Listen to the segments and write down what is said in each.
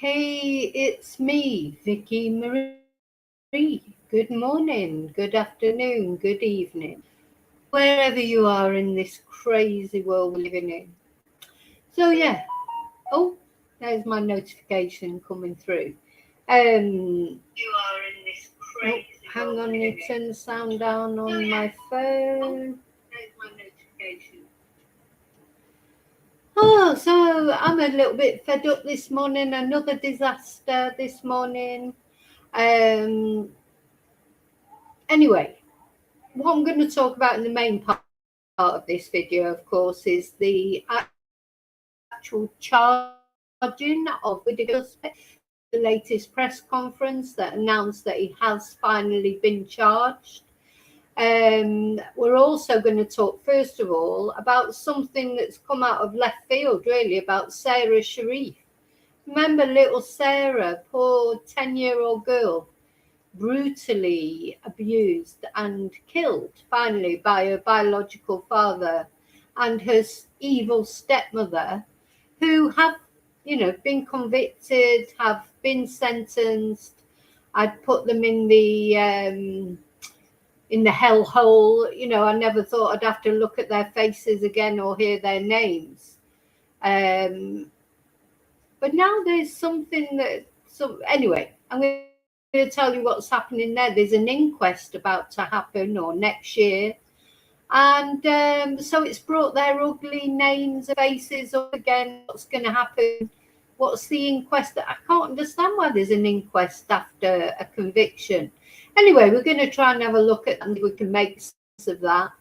Hey, it's me, Vicky Marie. Good morning, good afternoon, good evening, wherever you are in this crazy world we're living in. So yeah, oh, there's my notification coming through. You are in this crazy hang world on, you turn the sound down on my phone. There's my notification. Oh, so I'm a little bit fed up this morning. Another disaster this morning. Anyway, what I'm going to talk about in the main part of this video, of course, is the actual charging of Widdicombe, the latest press conference that announced that he has finally been charged. We're also going to talk, first of all, about something that's come out of left field, really, about Sara Sharif. Remember little Sara, poor 10-year-old girl, brutally abused and killed finally by her biological father and her evil stepmother, who have, been convicted, have been sentenced. I'd put them in the hellhole. I never thought I'd have to look at their faces again or hear their names. But now there's something that, anyway, I'm going to tell you what's happening there. There's an inquest about to happen, or next year. And so it's brought their ugly names and faces up again. What's going to happen? What's the inquest? I can't understand why there's an inquest after a conviction. Anyway, we're going to try and have a look at that, and we can make sense of that.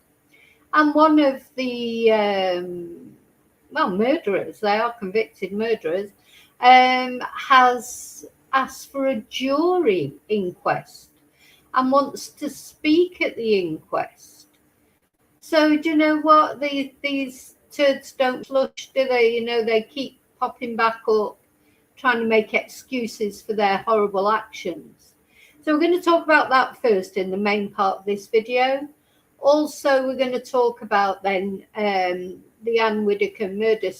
And one of the, murderers, they are convicted murderers, has asked for a jury inquest and wants to speak at the inquest. So do you know what? These turds don't flush, do they? They keep popping back up, trying to make excuses for their horrible actions. So we're going to talk about that first in the main part of this video. Also, we're going to talk about then the Anne Widdicombe murder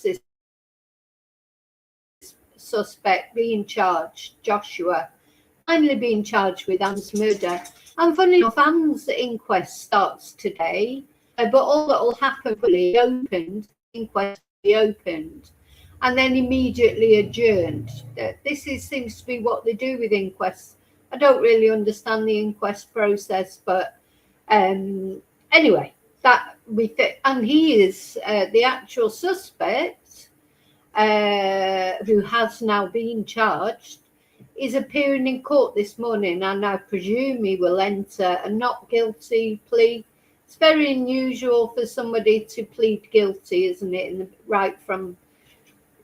suspect being charged, Joshua, finally being charged with Anne's murder. And funny enough, Anne's inquest starts today, but all that will happen will be opened, the inquest will be opened, and then immediately adjourned. This seems to be what they do with inquests. I don't really understand the inquest process, but anyway, that and he is the actual suspect, who has now been charged, is appearing in court this morning, and I presume he will enter a not guilty plea. It's very unusual for somebody to plead guilty, isn't it? Right from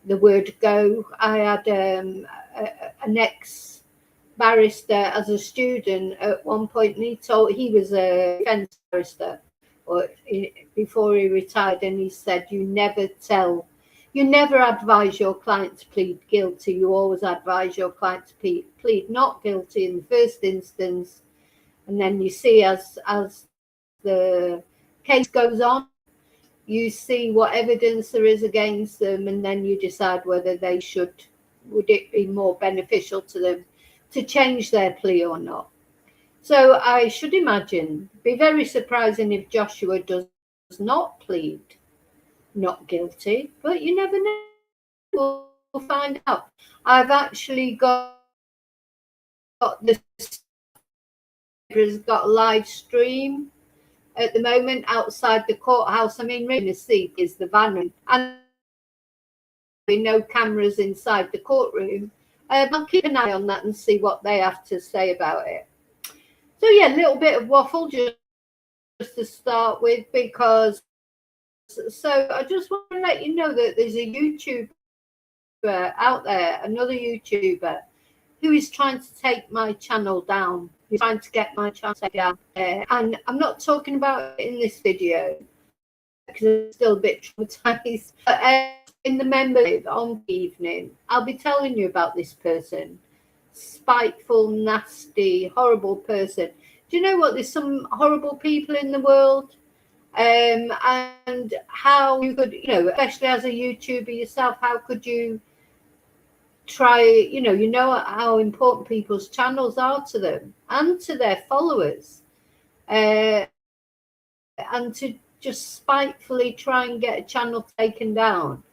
the word go. I had an ex-barrister as a student at one point, and he was a defence barrister before he retired, and he said, you never advise your client to plead guilty. You always advise your client to plead not guilty in the first instance, and then you see as the case goes on, you see what evidence there is against them, and then you decide whether would it be more beneficial to them to change their plea or not. So I should imagine, be very surprising if Joshua does not plead not guilty, but you never know. We'll find out. I've actually got a live stream at the moment outside the courthouse. I mean, really, the seat is the van, and no cameras inside the courtroom. I'll keep an eye on that and see what they have to say about it. So yeah, a little bit of waffle just to start with, because so I just want to let you know that there's a YouTuber out there, another YouTuber, who is trying to take my channel down. He's trying to get my channel down. And I'm not talking about it in this video because I'm still a bit traumatized. But in the membership on the evening, I'll be telling you about this person. Spiteful, nasty, horrible person. Do you know what? There's some horrible people in the world. And how you could, especially as a YouTuber yourself, how could you try, you know how important people's channels are to them and to their followers, and to just spitefully try and get a channel taken down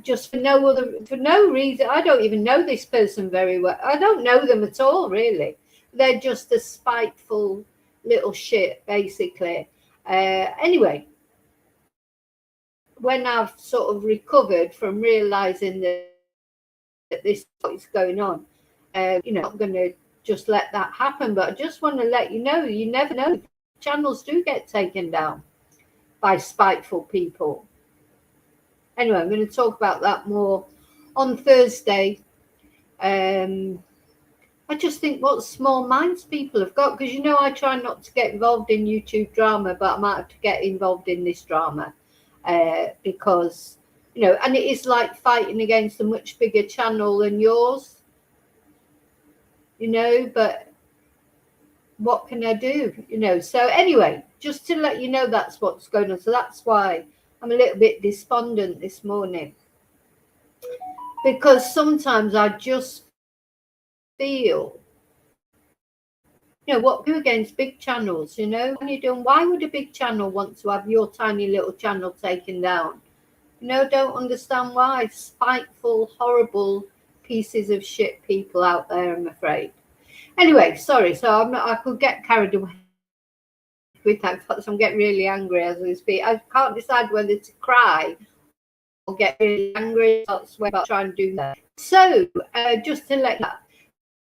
just for no reason. I don't even know this person very well. I don't know them at all, really. They're just a spiteful little shit, basically. Anyway, when I've sort of recovered from realizing that this is what's going on, I'm not going to just let that happen. But I just want to let you know, you never know. Channels do get taken down by spiteful people. Anyway, I'm going to talk about that more on Thursday. I just think what small minds people have got, because I try not to get involved in YouTube drama, but I might have to get involved in this drama because and it is like fighting against a much bigger channel than yours, but what can I do? So anyway, just to let you know, that's what's going on. So that's why I'm a little bit despondent this morning, because sometimes I just feel, what do against big channels, when you're doing, why would a big channel want to have your tiny little channel taken down? Don't understand why. Spiteful, horrible pieces of shit people out there, I'm afraid. Anyway, sorry, so I could get carried away with that. I'm getting really angry as we speak. I can't decide whether to cry or get really angry. That's when I try and do that. So, just to let you know,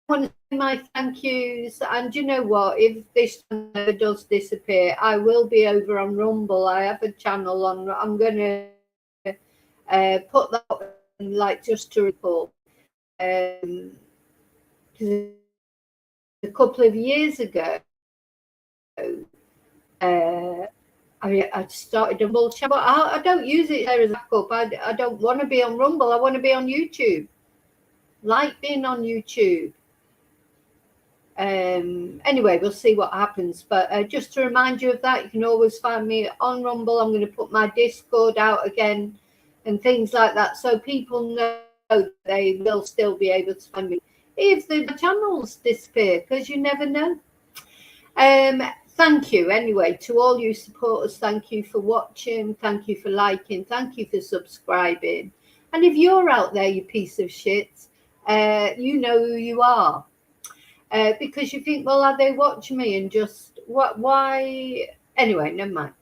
I want to say my thank yous, and you know what, if this channel does disappear, I will be over on Rumble. I have a channel on, I'm going to put that on, like, just to report. A couple of years ago, I started a Rumble channel, but I don't use it there as a backup. I don't want to be on Rumble. I want to be on YouTube. Like being on YouTube. Anyway, we'll see what happens, but just to remind you of that, you can always find me on Rumble. I'm going to put my Discord out again and things like that, so people know they will still be able to find me if the channels disappear, because you never know. Thank you anyway to all you supporters. Thank you for watching, thank you for liking, thank you for subscribing, and if you're out there, you piece of shit, you know who you are. Because you think, well, are they watching me and just why? Anyway, never mind.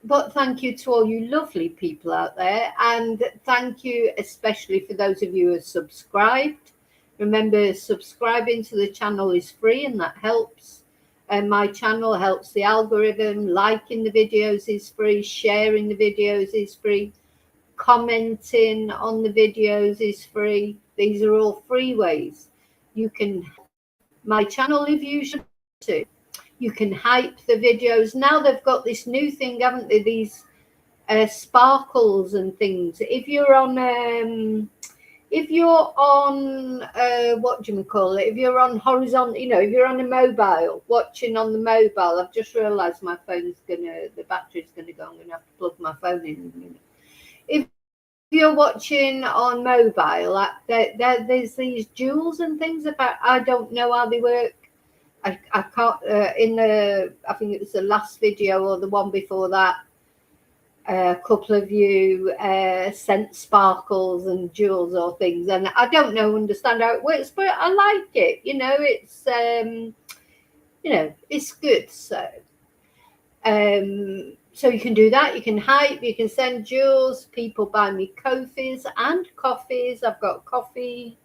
But thank you to all you lovely people out there, and thank you especially for those of you who are subscribed. Remember, subscribing to the channel is free, and that helps. And my channel helps the algorithm. Liking the videos is free. Sharing the videos is free. Commenting on the videos is free. These are all free ways. You can help my channel if you should to. You can hype the videos. Now they've got this new thing, haven't they? These sparkles and things. If you're on what do you call it? If you're on horizontal, if you're on a mobile, watching on the mobile, I've just realised my phone's the battery's gonna go. I'm gonna have to plug my phone in a minute. If you're watching on mobile, there's these jewels and things about, I don't know how they work. I can't, I think it was the last video or the one before that, a couple of you sent sparkles and jewels or things, and I don't understand how it works, but I like it. It's it's good. So you can do that. You can hype. You can send jewels. People buy me coffees and coffees. I've got a coffee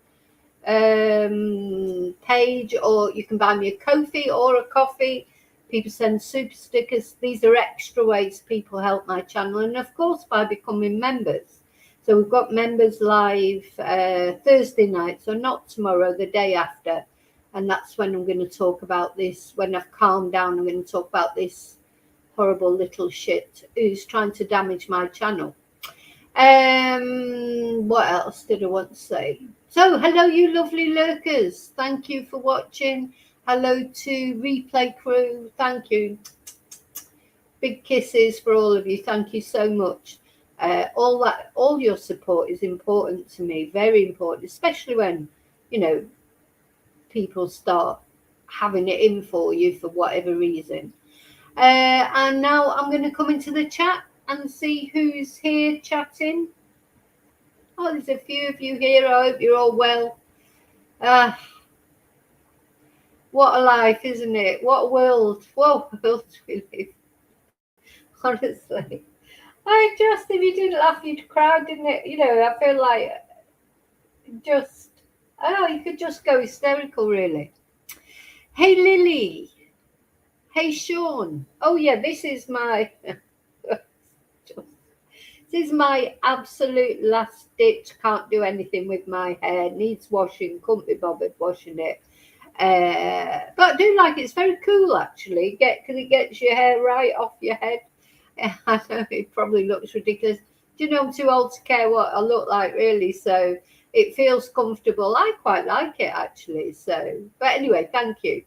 page, or you can buy me a coffee or a coffee. People send super stickers. These are extra ways people help my channel, and of course by becoming members. So we've got members live Thursday night, so not tomorrow, the day after, and that's when I'm going to talk about this. When I've calmed down, I'm going to talk about this horrible little shit who's trying to damage my channel. What else did I want to say? So hello, you lovely lurkers, thank you for watching. Hello to replay crew, thank you. Big kisses for all of you, thank you so much. all your support is important to me, very important, especially when, you know, people start having it in for you for whatever reason. And now I'm going to come into the chat and see who's here chatting. Oh, there's a few of you here. I hope you're all well. What a life, isn't it? What a world. What a world we live. Honestly. If you didn't laugh, you'd cry, didn't it? You know, I feel like you could just go hysterical, really. Hey, Lily. Hey, Sean. Oh, yeah, this is my absolute last ditch. Can't do anything with my hair. Needs washing. Couldn't be bothered washing it. But I do like it. It's very cool, actually, because it gets your hair right off your head. I know it probably looks ridiculous. Do you know, I'm too old to care what I look like, really, so it feels comfortable. I quite like it, actually. So, but anyway, thank you.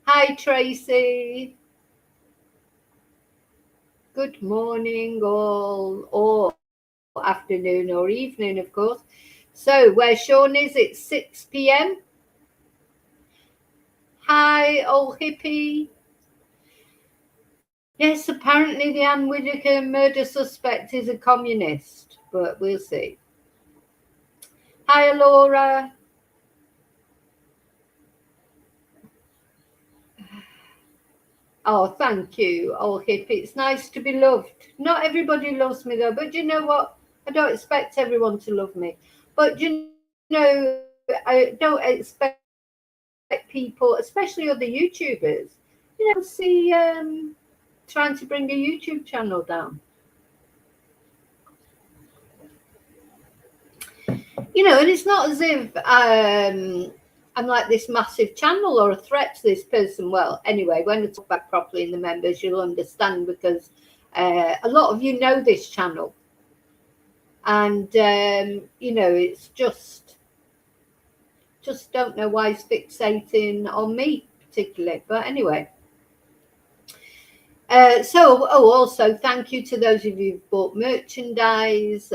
Hi, Tracy. Good morning, all, or afternoon or evening, of course. So, where Sean is, it's 6 p.m. Hi, old hippie. Yes, apparently the Anne Widdicombe murder suspect is a communist, but we'll see. Hi, Laura. Oh, thank you, old hippie. It's nice to be loved. Not everybody loves me, though, but you know what? I don't expect everyone to love me. But, you know, I don't expect people, especially other YouTubers, you know, see trying to bring a YouTube channel down. You know, and it's not as if I'm like this massive channel or a threat to this person. Well, anyway, when I talk back properly in the members, you'll understand, because a lot of you know this channel. And, you know, it's just don't know why it's fixating on me particularly. But anyway. Also thank you to those of you who've bought merchandise,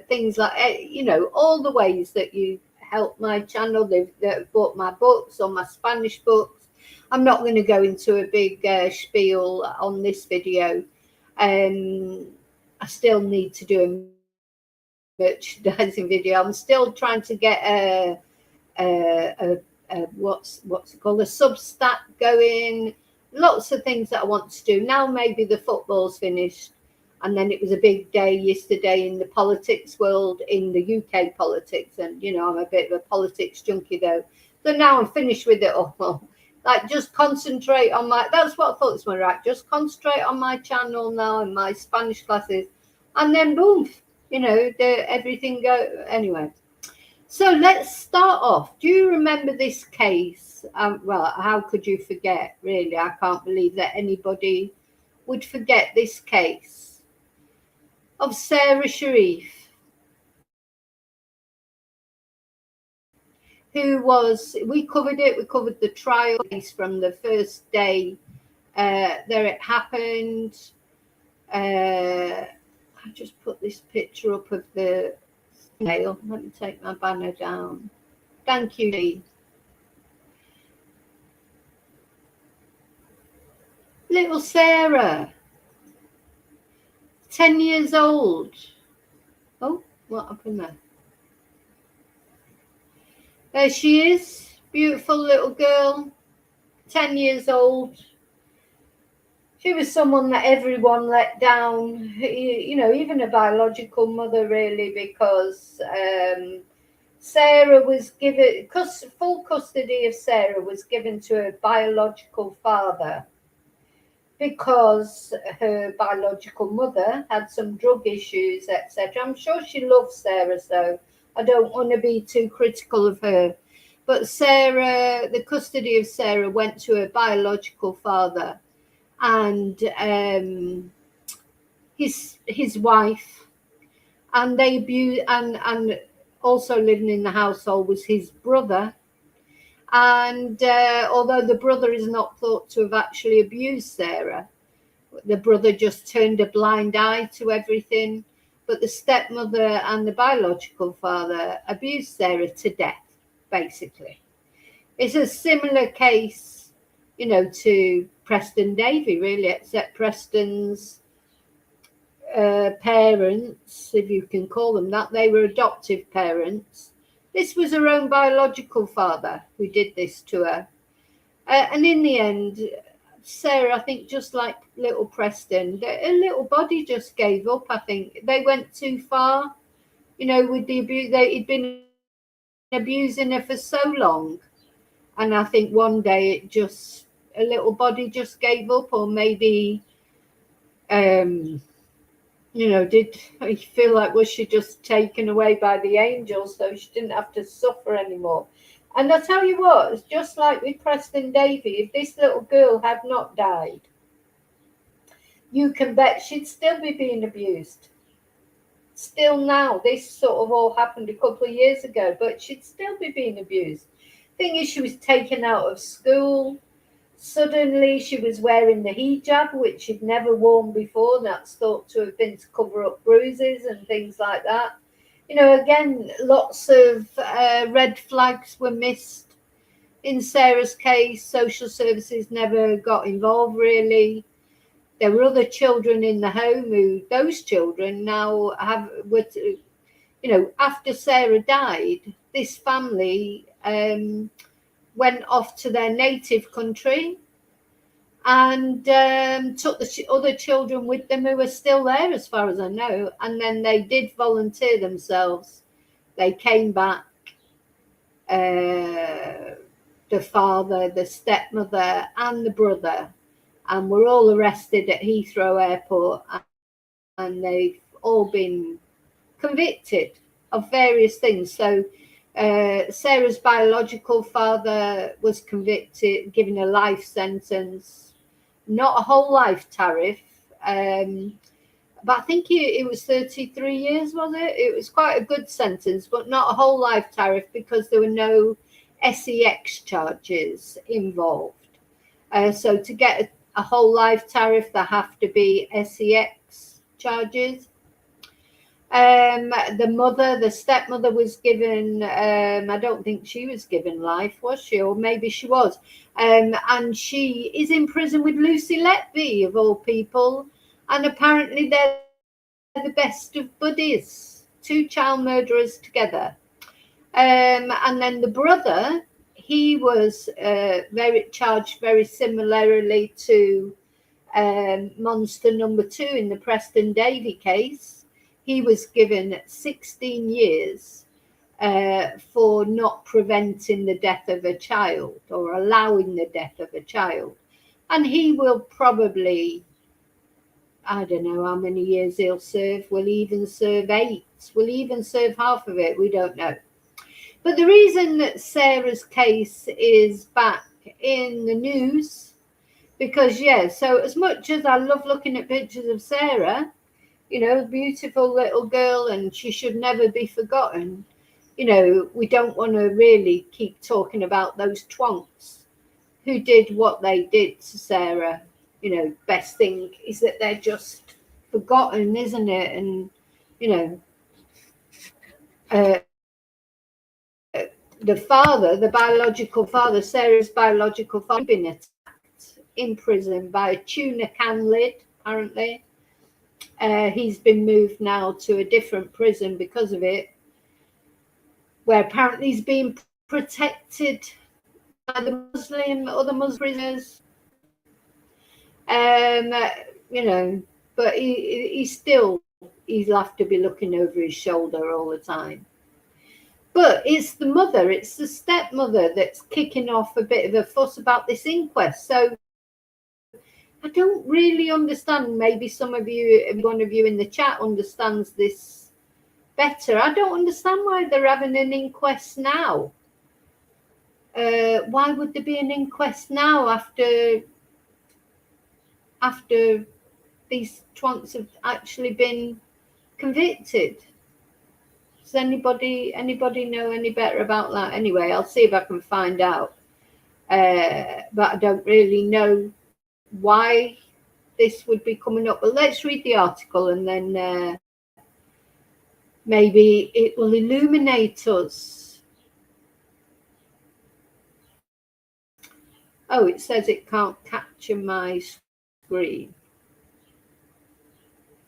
things like, you know, all the ways that you help my channel. That have bought my books or my Spanish books. I'm not going to go into a big spiel on this video. I still need to do a merchandising video. I'm still trying to get what's it called, a Substack going. Lots of things that I want to do. Now maybe the football's finished, and then it was a big day yesterday in the politics world, in the UK politics, and you know, I'm a bit of a politics junkie though. So now I'm finished with it all. Like, just concentrate on that's what I thought was my right. Just concentrate on my channel now and my Spanish classes, and then boom, you know, everything go anyway. So let's start off. Do you remember this case? Well, how could you forget, really? I can't believe that anybody would forget this case of Sara Sharif, who was, we covered the trial case from the first day there it happened. I just put this picture up of the nail. Let me take my banner down. Thank you, Lee. Little Sara, 10 years old. Oh, what happened there? There she is, beautiful little girl, 10 years old. She was someone that everyone let down, you know, even a biological mother, really, because Sara was given, full custody of Sara was given to her biological father, because her biological mother had some drug issues, etc. I'm sure she loves Sara, so I don't want to be too critical of her. But Sara, the custody of Sara went to her biological father, and his wife, and they abused, and also living in the household was his brother. And although the brother is not thought to have actually abused Sara, the brother just turned a blind eye to everything. but the stepmother and the biological father abused Sarah to death, basically. It's a similar case, to Preston Davy, really, except Preston's parents, if you can call them that, they were adoptive parents. This was her own biological father who did this to her. And in the end, Sarah, I think, just like little Preston, her little body just gave up. I think they went too far, with the abuse. He'd been abusing her for so long. And I think one day a little body just gave up, or maybe, did I feel like, was she just taken away by the angels so she didn't have to suffer anymore? And I tell you what, it's just like with Preston Davy, if this little girl had not died, you can bet she'd still be being abused. Still now, this sort of all happened a couple of years ago, but she'd still be being abused. Thing is, she was taken out of school. Suddenly she was wearing the hijab, which she'd never worn before. That's thought to have been to cover up bruises and things like that. Again, lots of red flags were missed. In Sarah's case, social services never got involved, really. There were other children in the home who, those children now after Sarah died, this family went off to their native country and took the other children with them who were still there, as far as I know. And then they did volunteer themselves. They came back, the father, the stepmother, and the brother, and were all arrested at Heathrow Airport. And they've all been convicted of various things. So Sarah's biological father was convicted, given a life sentence, not a whole life tariff, but I think it was 33 years, was it? It was quite a good sentence, but not a whole life tariff because there were no SEX charges involved. So to get a whole life tariff, there have to be SEX charges. The stepmother was given, I don't think she was given life, was she? Or maybe she was. And she is in prison with Lucy Letby, of all people. And apparently they're the best of buddies, two child murderers together. And then the brother, he was charged very similarly to Monster number 2 in the Preston Davy case. He was given 16 years for not preventing the death of a child or allowing the death of a child. And he will probably, I don't know how many years he'll serve. Will he even serve 8? Will he even serve half of it? We don't know. But the reason that Sarah's case is back in the news, because, so as much as I love looking at pictures of Sarah, beautiful little girl, and she should never be forgotten. We don't want to really keep talking about those twonks who did what they did to Sarah. Best thing is that they're just forgotten, isn't it? And, the father, the biological father, Sarah's biological father, been attacked in prison by a tuna can lid, apparently. He's been moved now to a different prison because of it, where apparently he's being protected by the other Muslim prisoners. But he'll have to be looking over his shoulder all the time. But it's the mother, it's the stepmother that's kicking off a bit of a fuss about this inquest. So I don't really understand. Maybe some of you, one of you in the chat understands this better. I don't understand why they're having an inquest now. Why would there be an inquest now after these twonks have actually been convicted? Does anybody know any better about that? Anyway, I'll see if I can find out. But I don't really know why this would be coming up. But let's read the article and then Maybe it will illuminate us. Oh, it says it can't capture my screen.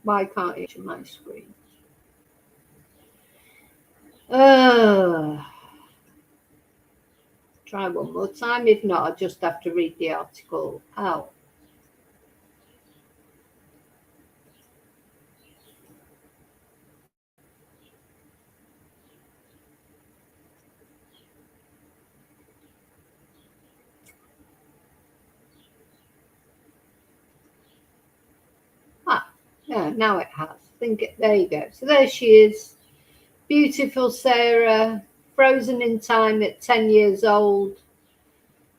Why can't it capture my screen? Try one more time. If not, I'll just have to read the article out. Yeah, now it has. There you go. So there she is. Beautiful Sarah, frozen in time at 10 years old.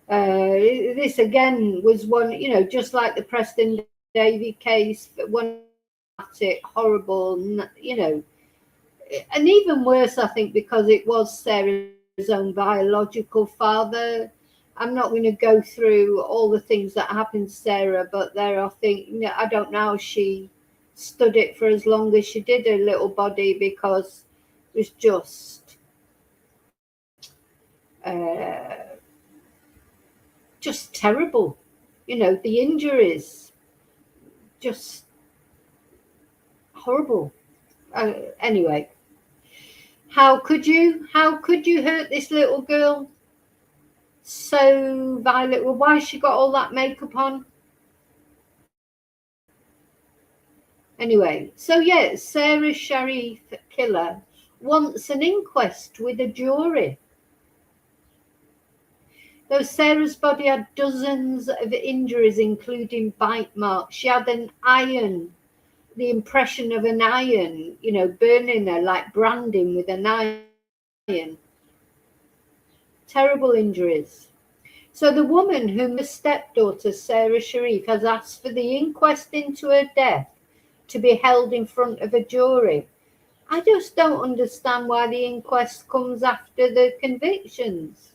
This again was one, just like the Preston Davy case, but one horrible, and even worse, I think, because it was Sarah's own biological father. I'm not going to go through all the things that happened to Sarah, but there are things, I don't know how she stood it for as long as she did, her little body, because it was just terrible. The injuries, just horrible. Anyway, how could you hurt this little girl so violent? Well, why she got all that makeup on? Anyway, so yeah, Sarah Sharif killer wants an inquest with a jury. Though Sarah's body had dozens of injuries, including bite marks, she had the impression of an iron, burning her like branding with an iron. Terrible injuries. So the woman whom the stepdaughter, Sarah Sharif, has asked for the inquest into her death to be held in front of a jury. I just don't understand why the inquest comes after the convictions.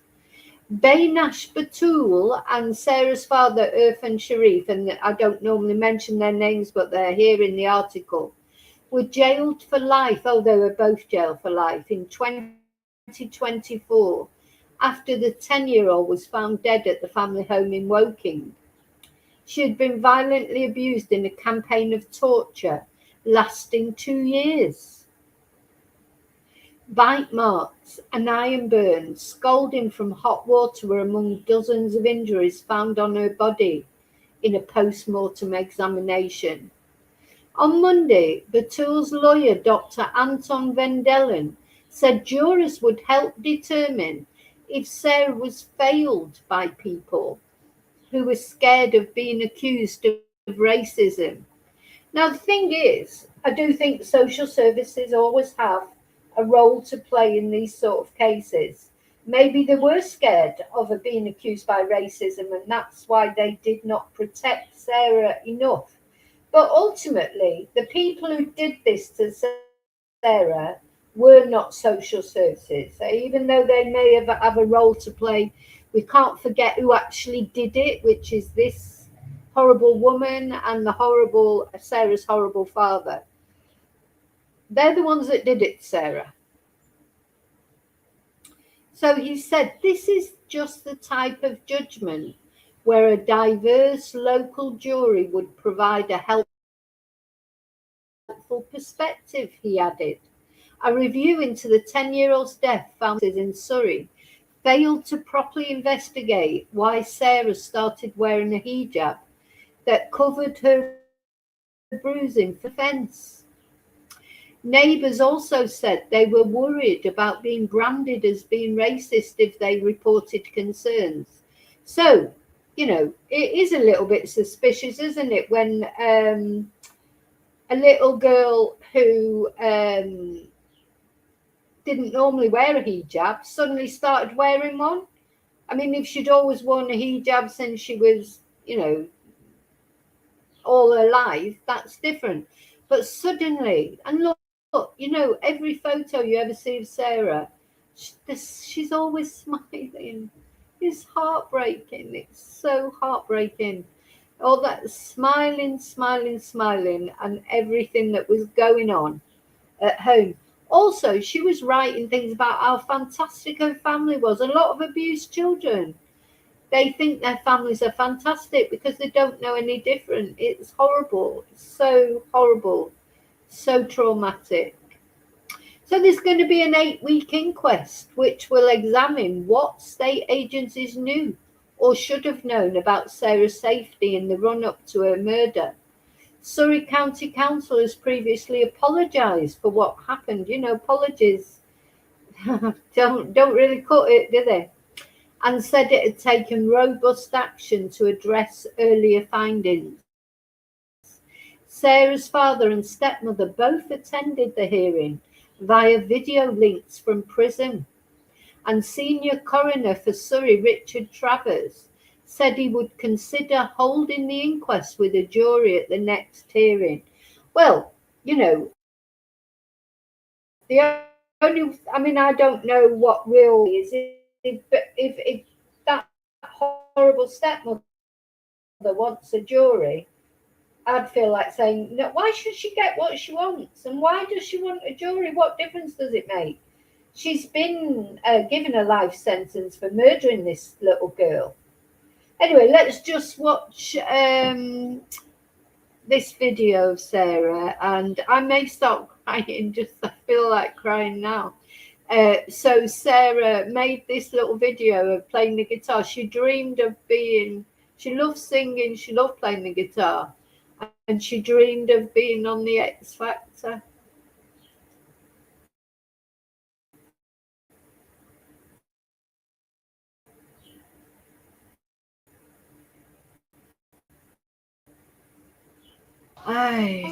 Baynash Batul and Sarah's father, Irfan Sharif, and I don't normally mention their names, but they're here in the article, were jailed for life. Oh, they were both jailed for life in 2024 after the 10-year-old was found dead at the family home in Woking. She had been violently abused in a campaign of torture lasting 2 years. Bite marks, an iron burn, scalding from hot water were among dozens of injuries found on her body in a post-mortem examination. On Monday, Batul's lawyer, Dr. Anton Vendelen, said jurors would help determine if Sarah was failed by people who were scared of being accused of racism. Now, the thing is, I do think social services always have a role to play in these sort of cases. Maybe they were scared of her being accused by racism, and that's why they did not protect Sarah enough. But ultimately, the people who did this to Sarah were not social services. So even though they may have a role to play, we can't forget who actually did it, which is this horrible woman and Sarah's horrible father. They're the ones that did it, Sarah. So he said, this is just the type of judgment where a diverse local jury would provide a helpful perspective, he added. A review into the 10-year-old's death found in Surrey failed to properly investigate why Sarah started wearing a hijab that covered her bruising for fence. Neighbours also said they were worried about being branded as being racist if they reported concerns. So, it is a little bit suspicious, isn't it, when a little girl who didn't normally wear a hijab suddenly started wearing one. I mean, if she'd always worn a hijab since she was, all her life, that's different. But suddenly, and look, every photo you ever see of Sarah, she's always smiling. It's heartbreaking. It's so heartbreaking. All that smiling, and everything that was going on at home. Also, she was writing things about how fantastic her family was. A lot of abused children, they think their families are fantastic because they don't know any different. It's horrible. It's so horrible. So traumatic. So there's going to be an 8-week inquest which will examine what state agencies knew or should have known about Sarah's safety in the run-up to her murder. Surrey County Council has previously apologised for what happened. You know, apologies don't really cut it, do they? And said it had taken robust action to address earlier findings. Sarah's father and stepmother both attended the hearing via video links from prison, and senior coroner for Surrey, Richard Travers, said he would consider holding the inquest with a jury at the next hearing. Well, you know, the only, I mean, I don't know what real is, if that horrible stepmother wants a jury, I'd feel like saying, no, why should she get what she wants? And why does she want a jury? What difference does it make? She's been given a life sentence for murdering this little girl. Anyway, let's just watch this video of Sarah, and I may start crying, just I feel like crying now. So Sarah made this little video of playing the guitar. She dreamed of being, she loved singing, she loved playing the guitar, and she dreamed of being on the X Factor. Aye.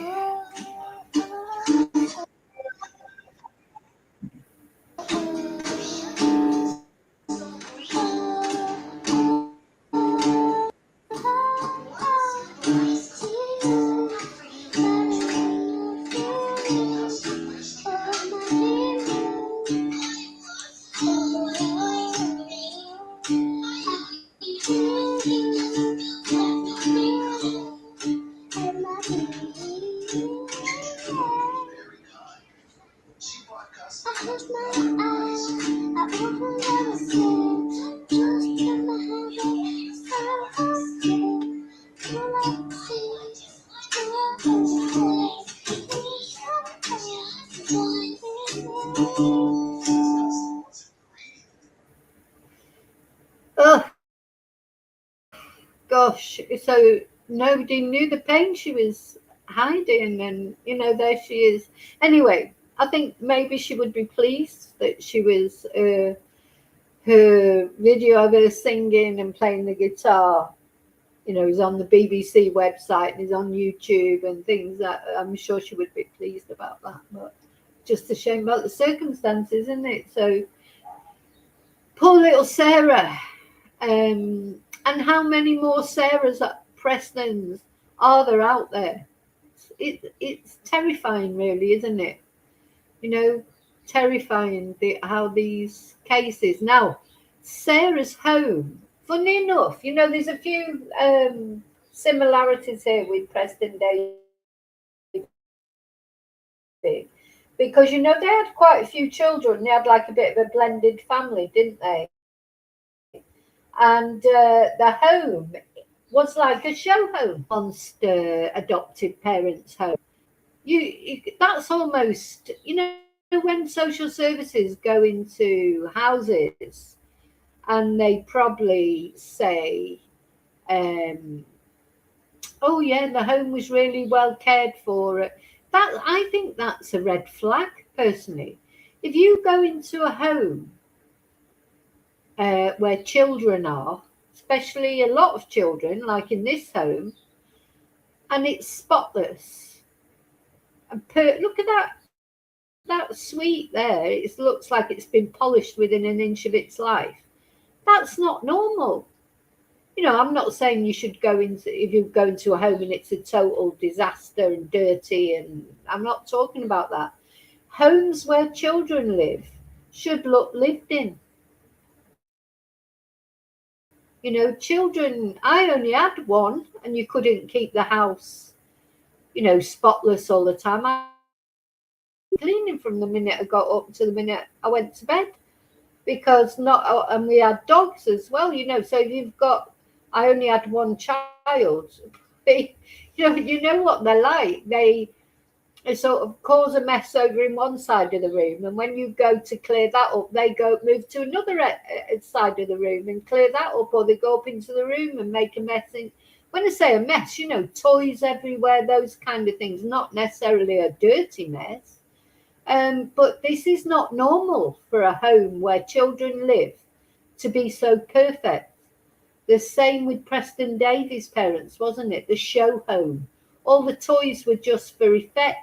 Oh gosh, so nobody knew the pain she was hiding, and you know, there she is. Anyway, I think maybe she would be pleased that she was her video of her singing and playing the guitar, you know, is on the BBC website and is on YouTube and things. That I'm sure she would be pleased about that, but just a shame about the circumstances, isn't it? So poor little Sarah. And how many more Sarahs at Prestons are there out there? It's terrifying, really, isn't it? You know, terrifying how these cases. Now, Sarah's home, funny enough, you know, there's a few similarities here with Preston David, because, you know, they had quite a few children. They had like a bit of a blended family, didn't they? And the home was like a show home, monster adopted parents' home. That's almost, you know, when social services go into houses and they probably say, oh yeah, the home was really well cared for. That, I think that's a red flag, personally. If you go into a home where children are, especially a lot of children, like in this home, and it's spotless. And look at that suite there. It looks like it's been polished within an inch of its life. That's not normal. You know, I'm not saying you should go into, if you go into a home and it's a total disaster and dirty, and I'm not talking about that. Homes where children live should look lived in. You know, children, I only had one, and you couldn't keep the house, you know, spotless all the time. I cleaning from the minute I got up to the minute I went to bed, because and we had dogs as well, so if you've got, I only had one child, you know what they're like. They sort of cause a mess over in one side of the room, and when you go to clear that up, they move to another side of the room and clear that up, or they go up into the room and make a mess. When I say a mess, toys everywhere, those kind of things, not necessarily a dirty mess. But this is not normal for a home where children live to be so perfect. The same with Preston Davies' parents, wasn't it? The show home. All the toys were just for effect.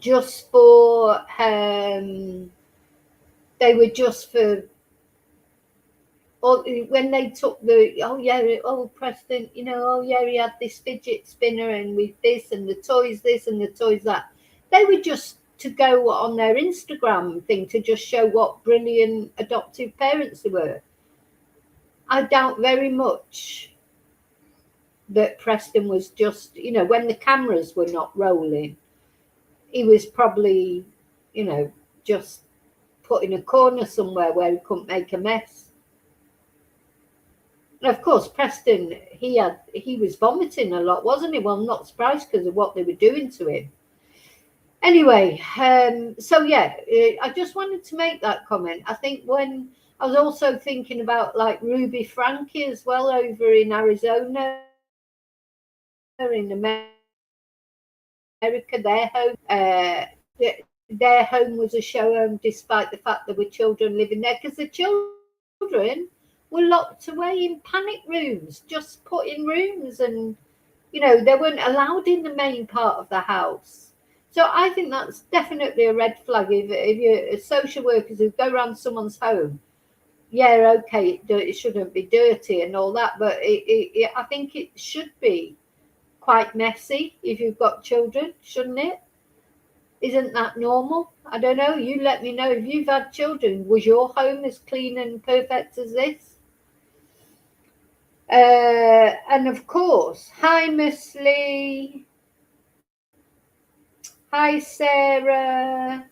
Just for, they were just for, when they took Preston, he had this fidget spinner and with this and the toys this and the toys that. They were just to go on their Instagram thing to just show what brilliant adoptive parents they were. I doubt very much that Preston was just, when the cameras were not rolling, he was probably, just put in a corner somewhere where he couldn't make a mess. And of course, Preston, he was vomiting a lot, wasn't he? Well, I'm not surprised because of what they were doing to him. Anyway, so yeah, I just wanted to make that comment. I think when I was also thinking about like Ruby Frankie as well over in Arizona, in America, their home was a show home, despite the fact there were children living there, because the children were locked away in panic rooms, just put in rooms, and they weren't allowed in the main part of the house. So I think that's definitely a red flag. If you're social workers who go around someone's home, yeah, okay, it shouldn't be dirty and all that, but I think it should be quite messy if you've got children, shouldn't it? Isn't that normal? I don't know. You let me know if you've had children. Was your home as clean and perfect as this? And of course, hi Miss Lee. Hi Sarah.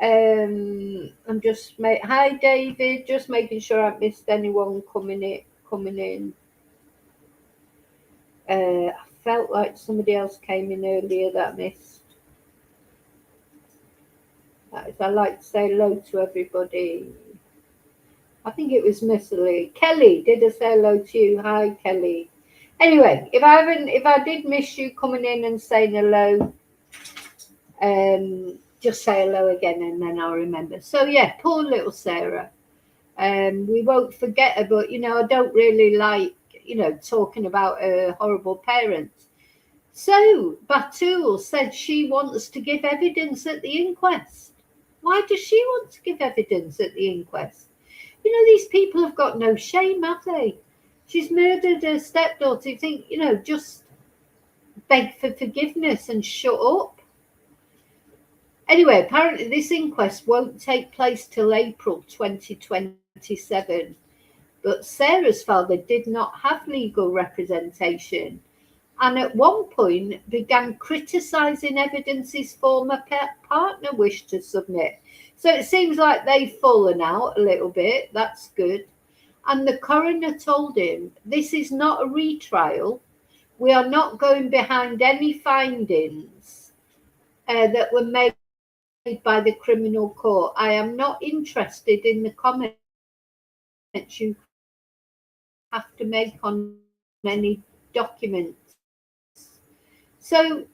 I'm just hi David. Just making sure I haven't missed anyone coming in. I felt like somebody else came in earlier that I missed. I like to say hello to everybody. I think it was Miss Lee. Kelly, did I say hello to you? Hi, Kelly. Anyway, if I did miss you coming in and saying hello, just say hello again and then I'll remember. So yeah, poor little Sarah. We won't forget her, but I don't really like, talking about her horrible parents. So Batul said she wants to give evidence at the inquest. Why does she want to give evidence at the inquest? These people have got no shame, have they? She's murdered her stepdaughter. You think, just beg for forgiveness and shut up. Anyway, apparently this inquest won't take place till April 2027. But Sarah's father did not have legal representation, and at one point began criticising evidence his former partner wished to submit. So it seems like they've fallen out a little bit. That's good. And the coroner told him, this is not a retrial. We are not going behind any findings that were made by the criminal court. I am not interested in the comments you have to make on any documents. So,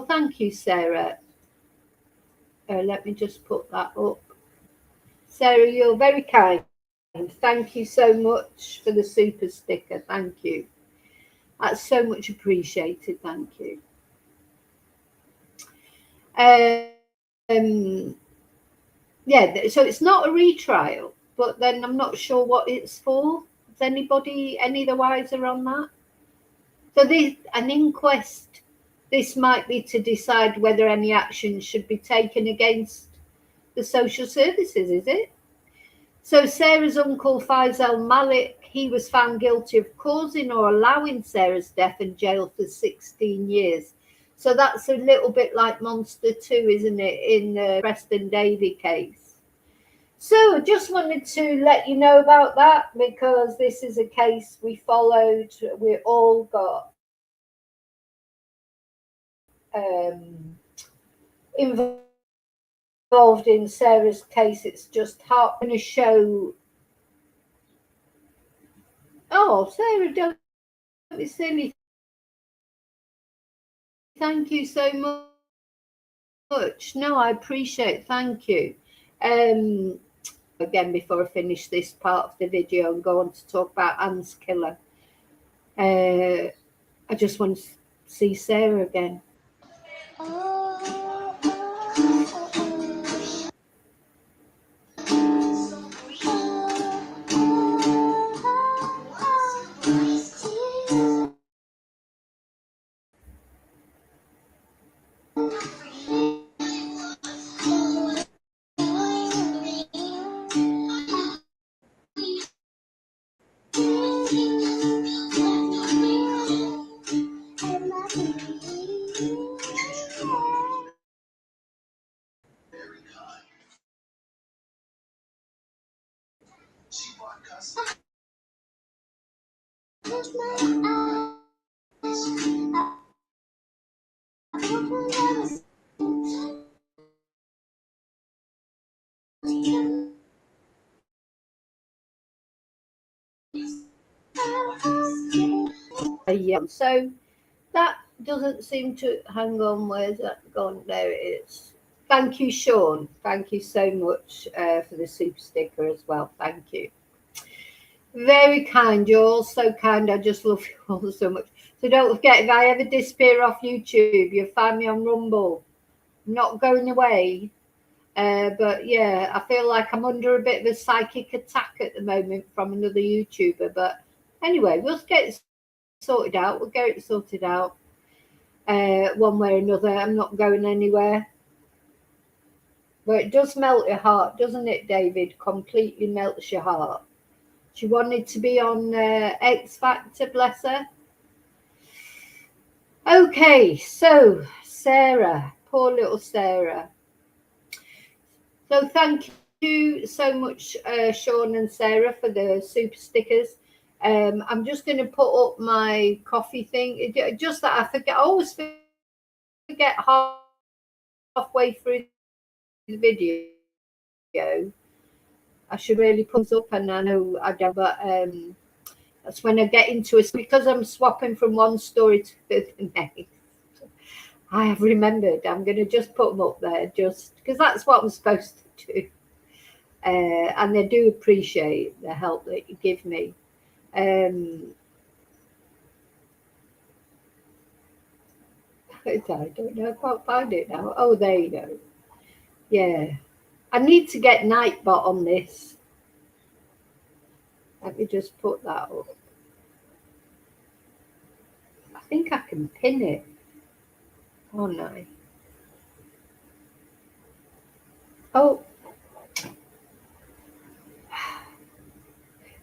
thank you, Sarah. Let me just put that up. Sarah, you're very kind. Thank you so much for the super sticker. Thank you. That's so much appreciated. Thank you. Yeah, so it's not a retrial, but then I'm not sure what it's for. Is anybody any the wiser on that? So an inquest, this might be to decide whether any action should be taken against the social services, is it? So Sarah's uncle Faisal Malik, he was found guilty of causing or allowing Sarah's death and jailed for 16 years. So that's a little bit like Monster 2, isn't it, in the Preston Davy case? So just wanted to let you know about that, because this is a case we followed. We all got involved in Sarah's case. It's just hard. I'm going to show. Oh, Sarah, don't be silly. Thank you so much. No, I appreciate it. Thank you. Again, before I finish this part of the video and go on to talk about Anne's killer, I just want to see Sarah again. So that doesn't seem to hang on. Where's that gone? There it is. Thank you, Sean. Thank you so much for the super sticker as well. Thank you. Very kind. You're all so kind. I just love you all so much. So don't forget, if I ever disappear off YouTube, you'll find me on Rumble. I'm not going away. But yeah, I feel like I'm under a bit of a psychic attack at the moment from another YouTuber. But anyway, we'll get it sorted out. We'll get it sorted out one way or another. I'm not going anywhere. But it does melt your heart, doesn't it, David? Completely melts your heart. She wanted to be on X Factor, bless her. Okay, so Sarah, poor little Sarah. So thank you so much, Sean and Sarah, for the super stickers. I'm just going to put up my coffee thing. Just that I forget. I always forget halfway through the video. I should really put this up, and I know I don't, but that's when I get into it, because I'm swapping from one story to the next. I have remembered I'm going to just put them up there, just because that's what I'm supposed to do. And I do appreciate the help that you give me. I don't know, I can't find it now. Oh, there you go. Yeah. I need to get Nightbot on this. Let me just put that up. I think I can pin it. Oh no. Oh.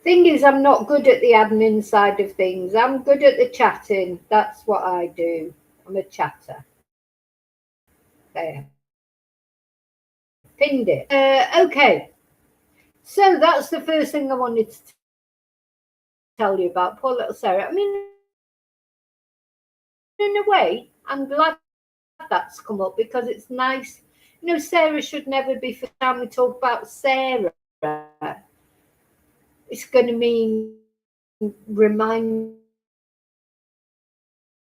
Thing is, I'm not good at the admin side of things. I'm good at the chatting. That's what I do. I'm a chatter. There. Pinned it. Okay. So that's the first thing I wanted to tell you about poor little Sarah. I mean, in a way, I'm glad that's come up, because it's nice. You know, Sarah should never be, for time we talk about Sarah, it's going to mean reminding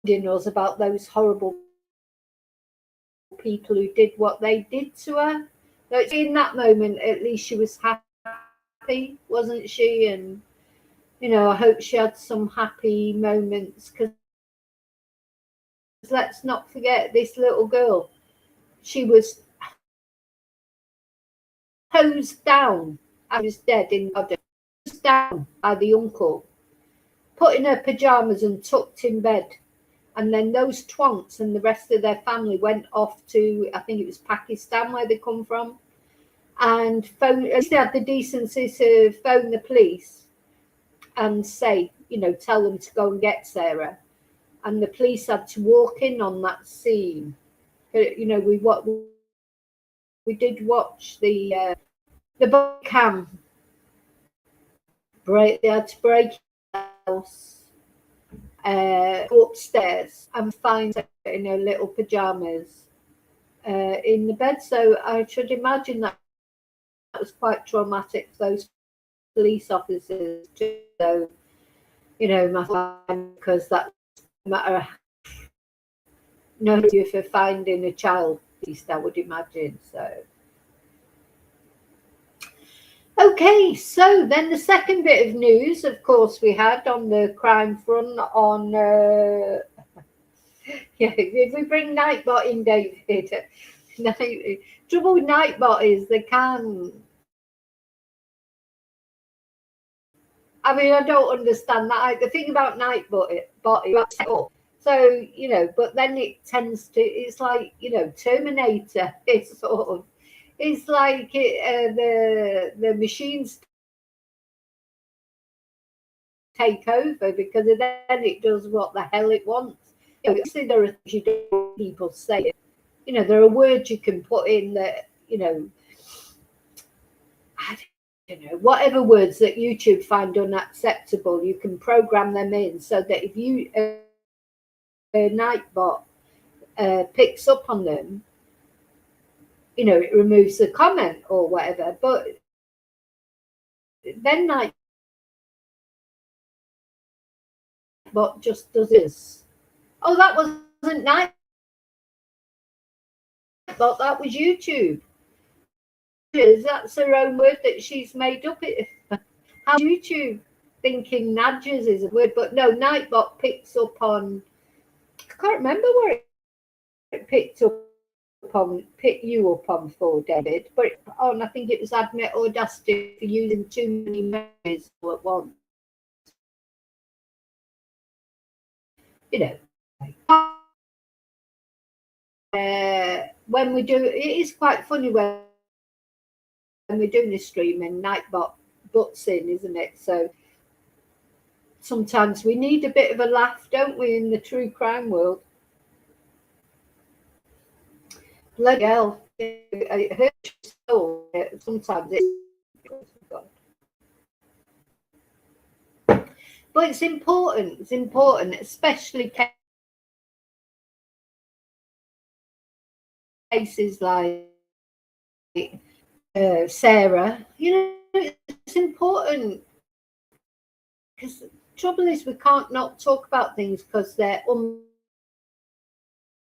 us about those horrible people who did what they did to her. So in that moment, at least she was happy, wasn't she? And, you know, I hope she had some happy moments, because let's not forget this little girl. She was hosed down. I was dead in body, hosed down by the uncle, put in her pajamas and tucked in bed. And then those twonks and the rest of their family went off to, I think it was Pakistan, where they come from, and phone. At least they had the decency to phone the police and say, you know, tell them to go and get Sarah. and the police had to walk in on that scene. You know, we did watch the body cam break. They had to break the house, go upstairs and find her in her little pajamas in the bed. So I should imagine that was quite traumatic for those police officers too. So, you know, because that's no matter no for finding a child, at least I would imagine. So okay, so then the second bit of news, of course, we had on the crime front on yeah, if we bring Nightbot in, David. Trouble with Nightbot is they can. I mean, I don't understand that. The thing about Nightbot, so, you know, but then it tends to, it's like, you know, Terminator. It's sort of, it's like the machines take over because then it does what the hell it wants. You know, see, there are things you don't people say. You know, there are words you can put in that, you know, I don't know, whatever words that YouTube find unacceptable, you can program them in so that if you Nightbot picks up on them, you know, it removes the comment or whatever. But then Nightbot just does this. Oh, that wasn't Nightbot, that was YouTube. That's her own word that she's made up. How YouTube thinking nudges is a word, but no, Nightbot picks up on. I can't remember where it picked you up on for, David, but I think it was Admit Audacity for using too many memories all at once. You know, when we do, it is quite funny when we're doing the stream and Nightbot butts in, isn't it? So sometimes we need a bit of a laugh, don't we, in the true crime world? Bloody hell, it hurts your soul. Sometimes it's. But it's important. It's important, especially cases like Sara. You know, it's important because the trouble is we can't not talk about things because they're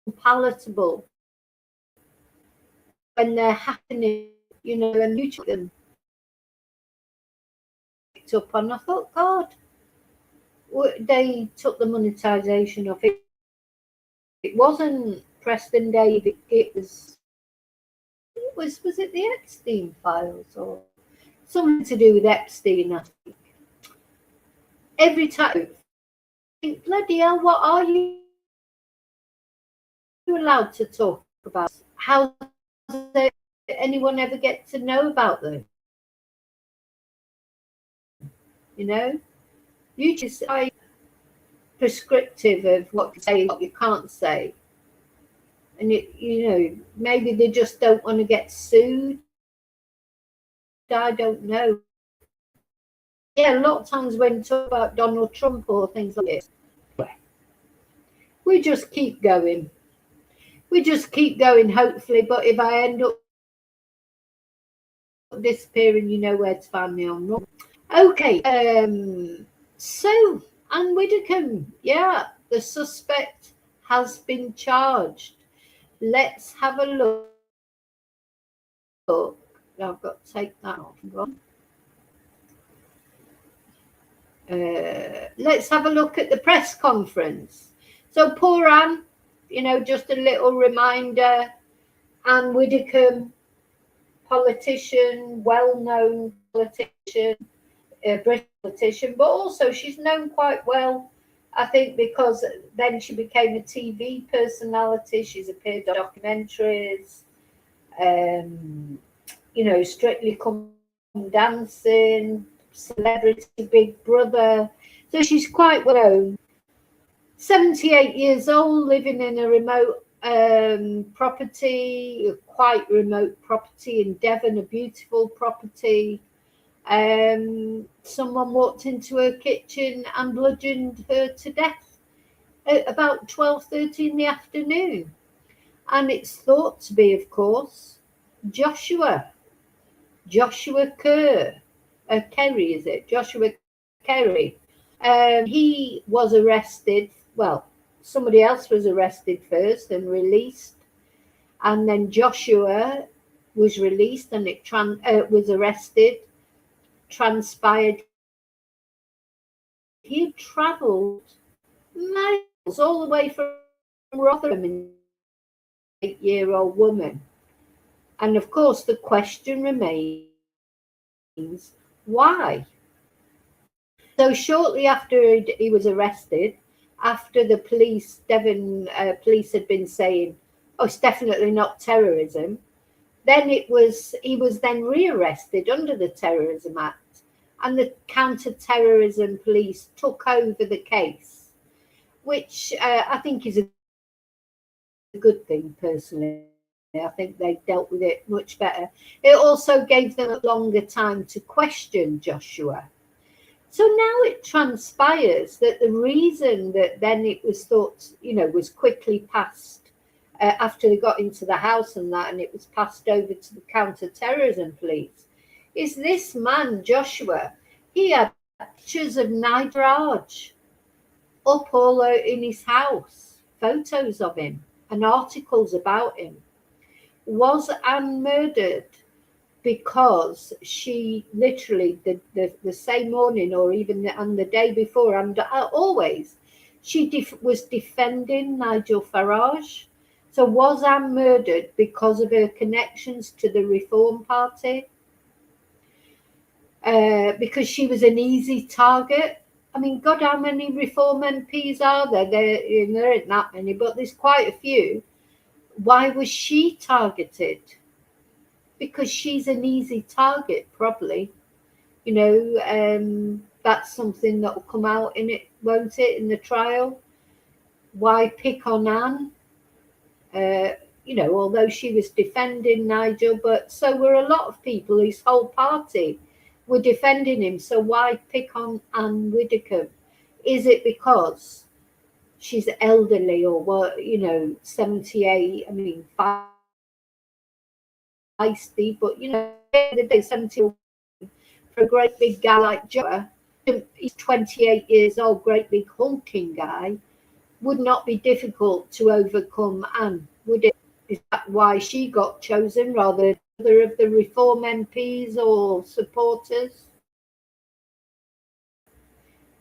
unpalatable when they're happening. You know, and you took them picked up on. I thought, God, they took the monetization of it. It wasn't Preston David. It was it the Epstein files or something to do with Epstein? I think. Every time, I think, bloody hell, what are you allowed to talk about? How does anyone ever get to know about them? You know, you just are prescriptive of what you say, what you can't say. And you know, maybe they just don't want to get sued. I don't know. Yeah, a lot of times when talk about Donald Trump or things like this, we just keep going. We just keep going, hopefully. But if I end up disappearing, you know where to find me on. Okay. So, and Widdicombe, yeah, the suspect has been charged. Let's have a look. I've got to take that off. Let's have a look at the press conference. So poor Anne, you know, just a little reminder. Anne Widdicombe, politician, well-known politician, British politician, but also she's known quite well, I think, because then she became a TV personality. She's appeared on documentaries, you know, Strictly Come Dancing, Celebrity Big Brother. So she's quite well known. 78 years old, living in a remote property, a quite remote property in Devon, a beautiful property. Someone walked into her kitchen and bludgeoned her to death at about 12:30 in the afternoon. And it's thought to be, of course, Joshua Kerr. Kerry, is it? Joshua Kerry. He was arrested. Well, somebody else was arrested first and released. And then Joshua was released and was arrested. Transpired he travelled miles all the way from Rotherham, an 8-year-old woman. And of course, the question remains, why? So shortly after he was arrested, after the police, Devon police had been saying, oh, it's definitely not terrorism, then he was then rearrested under the Terrorism Act, and the counter-terrorism police took over the case, which I think is a good thing personally. I think they dealt with it much better. It also gave them a longer time to question Joshua. So now it transpires that the reason that then it was thought, was quickly passed after they got into the house and it was passed over to the counter-terrorism police, is this man, Joshua, he had pictures of Nigel Farage up all in his house, photos of him and articles about him. Was Anne murdered because she literally the same morning or even on the day before and always she was defending Nigel Farage? So was Anne murdered because of her connections to the Reform Party? Because she was an easy target? I mean, God, how many Reform MPs are there? There ain't that many, but there's quite a few. Why was she targeted? Because she's an easy target, probably. That's something that will come out in it, won't it, in the trial? Why pick on Anne? Although she was defending Nigel, but so were a lot of people. His whole party were defending him. So why pick on Anne Widdicombe? Is it because she's elderly or what? 78. I mean, feisty, but the day 70 for a great big guy like Joe, he's 28 years old, great big hulking guy, would not be difficult to overcome Anne, would it? Is that why she got chosen rather than other of the Reform MPs or supporters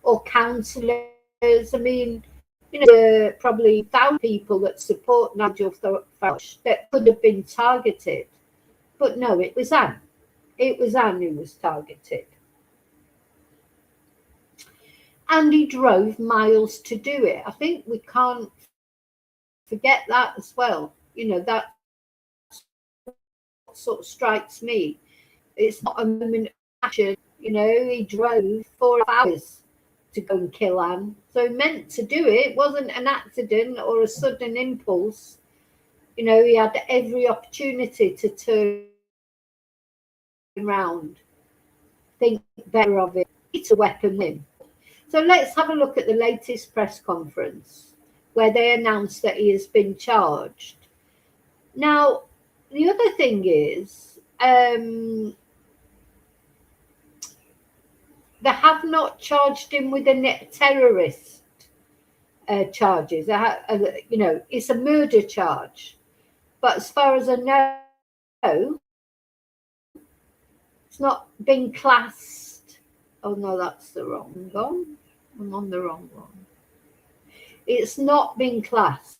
or councillors? I mean, probably 1,000 people that support Nigel Farage that could have been targeted. But no, it was Anne. It was Anne who was targeted. And he drove miles to do it. I think we can't forget that as well. That sort of strikes me. It's not a moment of passion. He drove 4 hours to go and kill Anne. So he meant to do it. It wasn't an accident or a sudden impulse. He had every opportunity to turn around, think better of it. It's a weapon in. So let's have a look at the latest press conference where they announced that he has been charged. Now, the other thing is, they have not charged him with a terrorist charges. It's a murder charge. But as far as I know, it's not been classed. Oh no, that's the wrong one. I'm on the wrong one. It's not been classed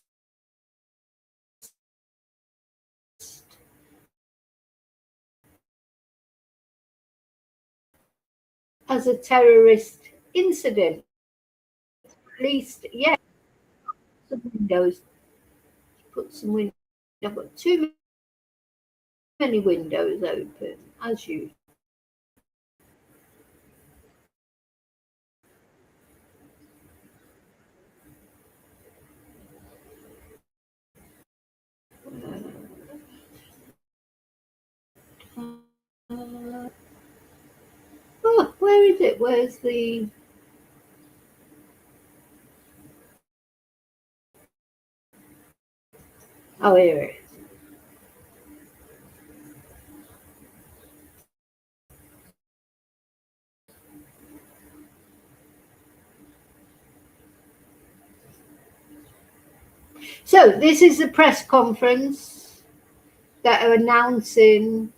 as a terrorist incident. At least, yeah. Some windows. Put some windows. I've got too many windows open, as usual. is it? Where's the... Oh, here it is. So this is the press conference that are announcing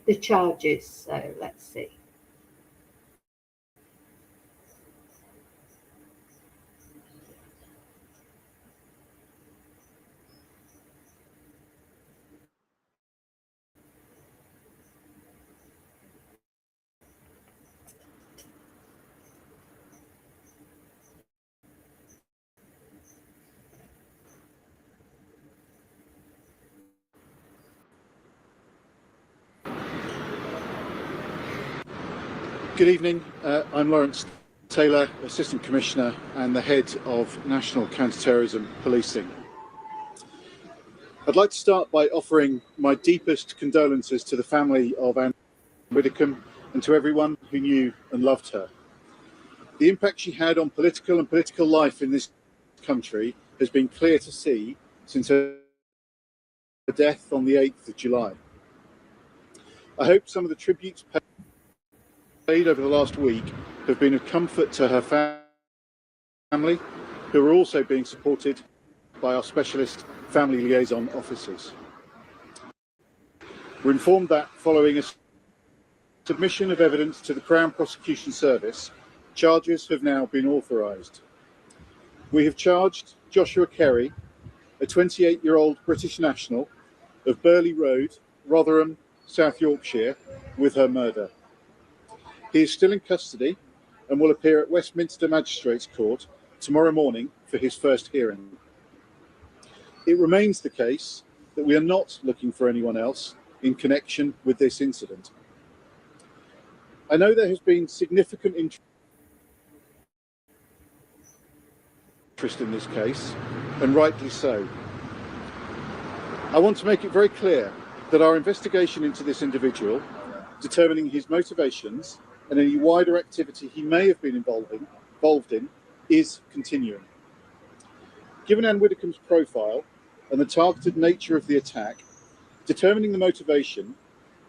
the charges. So let's see. Good evening. I'm Lawrence Taylor, Assistant Commissioner and the Head of National Counter-Terrorism Policing. I'd like to start by offering my deepest condolences to the family of Anne Widdicombe and to everyone who knew and loved her. The impact she had on political life in this country has been clear to see since her death on the 8th of July. I hope some of the tributes paid over the last week have been of comfort to her family, who are also being supported by our specialist family liaison officers. We're informed that following a submission of evidence to the Crown Prosecution Service, charges have now been authorised. We have charged Joshua Kerry, a 28-year-old British national of Burley Road, Rotherham, South Yorkshire, with her murder. He is still in custody and will appear at Westminster Magistrates Court tomorrow morning for his first hearing. It remains the case that we are not looking for anyone else in connection with this incident. I know there has been significant interest in this case, and rightly so. I want to make it very clear that our investigation into this individual, determining his motivations and any wider activity he may have been involved in, is continuing. Given Anne Widdicombe's profile and the targeted nature of the attack, determining the motivation,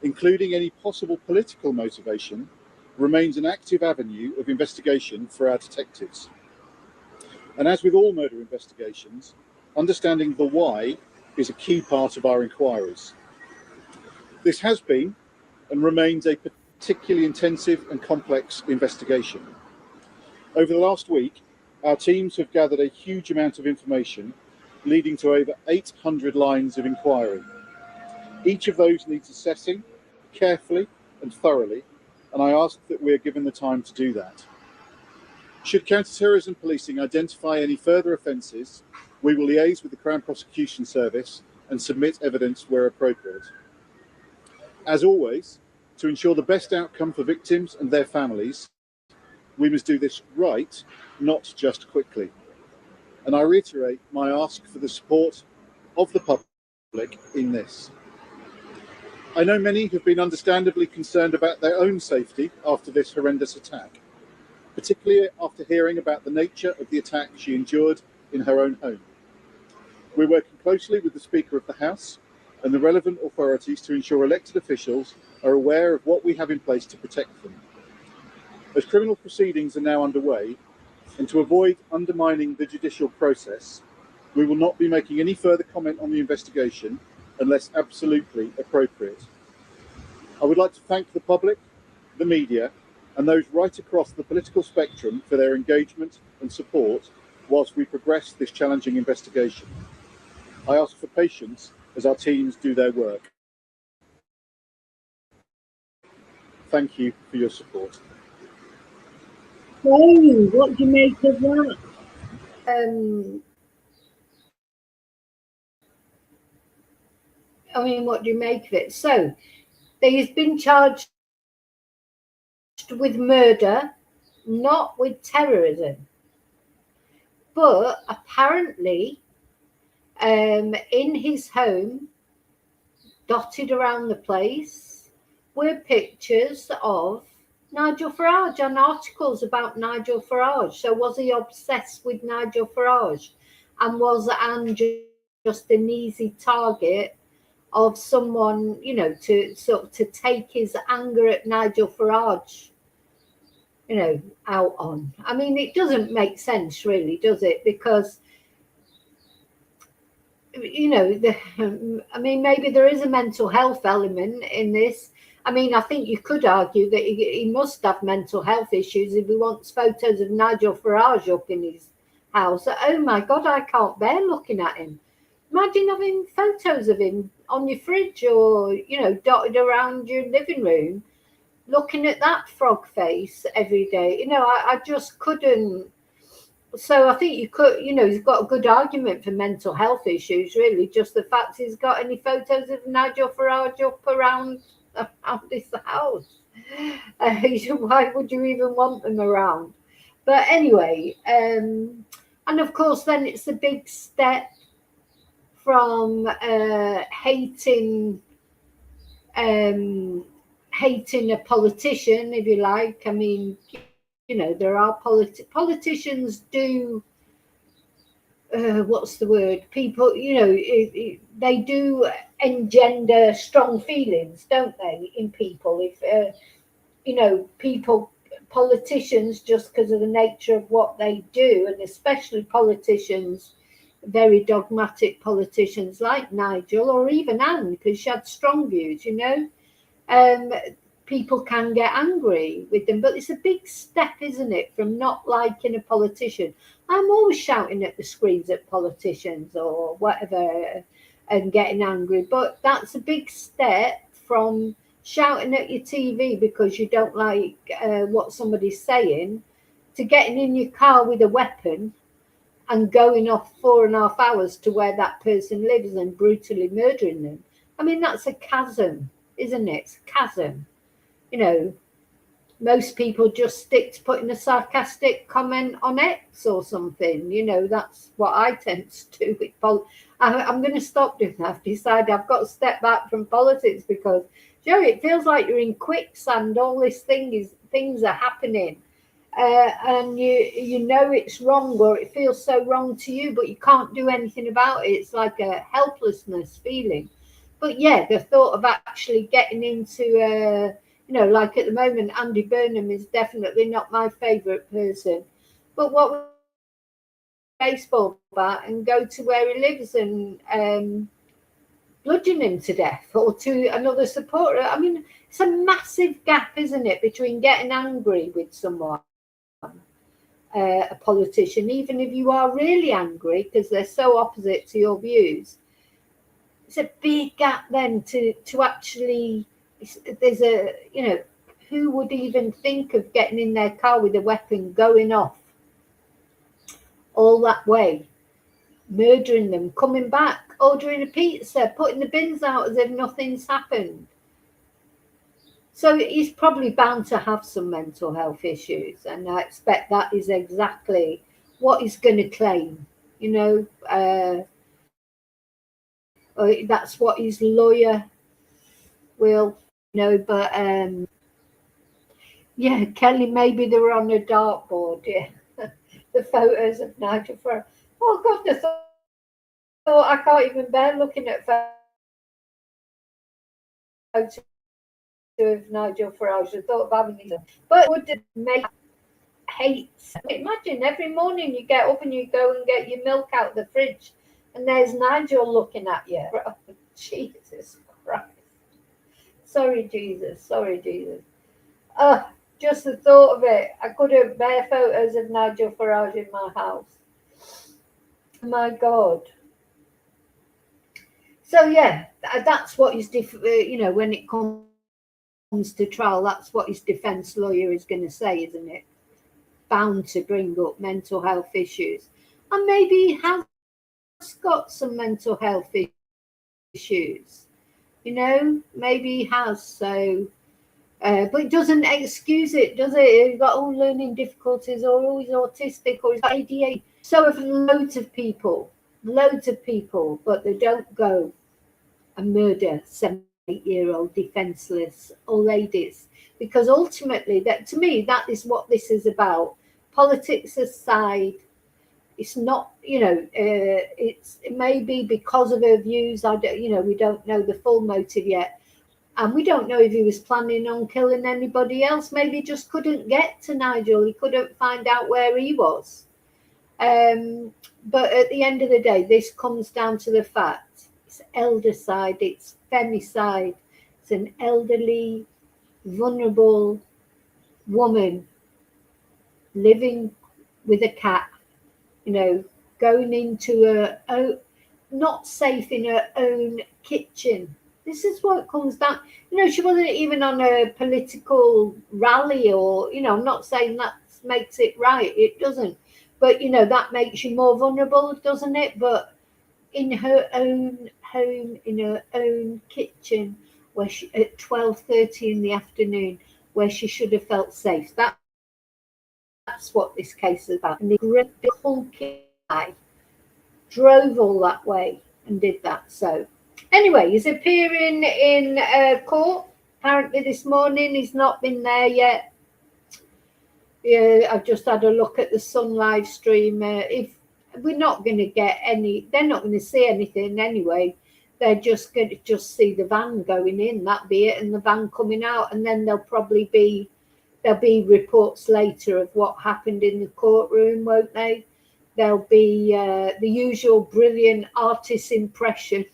including any possible political motivation, remains an active avenue of investigation for our detectives. And as with all murder investigations, understanding the why is a key part of our inquiries. This has been and remains a particularly intensive and complex investigation. Over the last week, our teams have gathered a huge amount of information, leading to over 800 lines of inquiry. Each of those needs assessing carefully and thoroughly, and I ask that we are given the time to do that. Should counter-terrorism policing identify any further offences, we will liaise with the Crown Prosecution Service and submit evidence where appropriate. As always, to ensure the best outcome for victims and their families, we must do this right, not just quickly. And I reiterate my ask for the support of the public in this. I know many have been understandably concerned about their own safety after this horrendous attack, particularly after hearing about the nature of the attack she endured in her own home. We're working closely with the Speaker of the House and the relevant authorities to ensure elected officials are aware of what we have in place to protect them. As criminal proceedings are now underway, and to avoid undermining the judicial process, we will not be making any further comment on the investigation unless absolutely appropriate. I would like to thank the public, the media, and those right across the political spectrum for their engagement and support whilst we progress this challenging investigation. I ask for patience as our teams do their work. Thank you for your support. So, what do you make of that? I mean, what do you make of it? So, he's been charged with murder, not with terrorism. But apparently, in his home, dotted around the place, were pictures of Nigel Farage and articles about Nigel Farage. So was he obsessed with Nigel Farage? And was Anne just an easy target of someone, you know, to take his anger at Nigel Farage, you know, out on? I mean, it doesn't make sense really, does it? Because, you know, I mean, maybe there is a mental health element in this. I mean, I think you could argue that he must have mental health issues if he wants photos of Nigel Farage up in his house. Oh my God, I can't bear looking at him. Imagine having photos of him on your fridge or, you know, dotted around your living room, looking at that frog face every day. You know, I just couldn't. So I think you could, you know, he's got a good argument for mental health issues, really. Just the fact he's got any photos of Nigel Farage up around this house. Why would you even want them around? But anyway, and of course, then it's a big step from hating a politician, if you like. I mean, you know, there are politicians do, what's the word? People, you know, they do engender strong feelings, don't they, in people? If, you know, politicians, just because of the nature of what they do, and especially politicians, very dogmatic politicians like Nigel or even Anne, because she had strong views, you know, people can get angry with them. But it's a big step, isn't it, from not liking a politician? I'm always shouting at the screens at politicians or whatever and getting angry, but that's a big step from shouting at your TV because you don't like what somebody's saying, to getting in your car with a weapon and going off 4.5 hours to where that person lives and brutally murdering them. I mean, that's a chasm, isn't it? It's a chasm. You know, most people just stick to putting a sarcastic comment on X or something. You know, that's what I tend to do with I'm going to stop doing that. I've decided I've got to step back from politics because, Joe, it feels like you're in quicksand. All these things are happening. And you know it's wrong, or it feels so wrong to you, but you can't do anything about it. It's like a helplessness feeling. But yeah, the thought of actually getting into, you know, like at the moment, Andy Burnham is definitely not my favourite person. But what baseball bat and go to where he lives and bludgeon him to death, or to another supporter? I mean, it's a massive gap, isn't it, between getting angry with someone, a politician, even if you are really angry because they're so opposite to your views. It's a big gap then to actually, there's a, you know, who would even think of getting in their car with a weapon, going off all that way, murdering them, coming back, ordering a pizza, putting the bins out as if nothing's happened? So he's probably bound to have some mental health issues, and I expect that is exactly what he's going to claim, you know. That's what his lawyer will, you know. But yeah, Kelly, maybe they were on a dartboard, yeah. The photos of Nigel Farage. Oh God, the thought, I can't even bear looking at photos of Nigel Farage. The thought of having these, but it would make hate. Imagine every morning you get up and you go and get your milk out of the fridge, and there's Nigel looking at you. Oh, Jesus Christ! Sorry, Jesus. Sorry, Jesus. Just the thought of it. I couldn't bear photos of Nigel Farage in my house. My God. So yeah, that's what his you know, when it comes to trial, that's what his defence lawyer is going to say, isn't it? Bound to bring up mental health issues, and maybe he has got some mental health issues. You know, maybe he has. So. But it doesn't excuse it, does it? He's got all learning difficulties, or he's autistic, or he's got ADHD. So have loads of people, but they don't go and murder 7 8-year-old defenseless old ladies, because ultimately, that to me, that is what this is about. Politics aside, it's not, it may be because of her views. We don't know the full motive yet, and we don't know if he was planning on killing anybody else. Maybe he just couldn't get to Nigel. He couldn't find out where he was. But at the end of the day, this comes down to the fact it's eldercide, it's femicide, it's an elderly, vulnerable woman living with a cat, going into not safe in her own kitchen. This is what comes down. She wasn't even on a political rally, or, I'm not saying that makes it right. It doesn't. But, that makes you more vulnerable, doesn't it? But in her own home, in her own kitchen, where she, at 12:30 in the afternoon, where she should have felt safe. That's what this case is about. And the great hulking guy drove all that way and did that. So anyway, he's appearing in court apparently this morning. He's not been there yet. Yeah, I've just had a look at the Sun live stream. If we're not going to get any, they're not going to see anything anyway. They're just going to see the van going in. That'll be it, and the van coming out, and then there'll be reports later of what happened in the courtroom, won't they? There'll be the usual brilliant artist impression.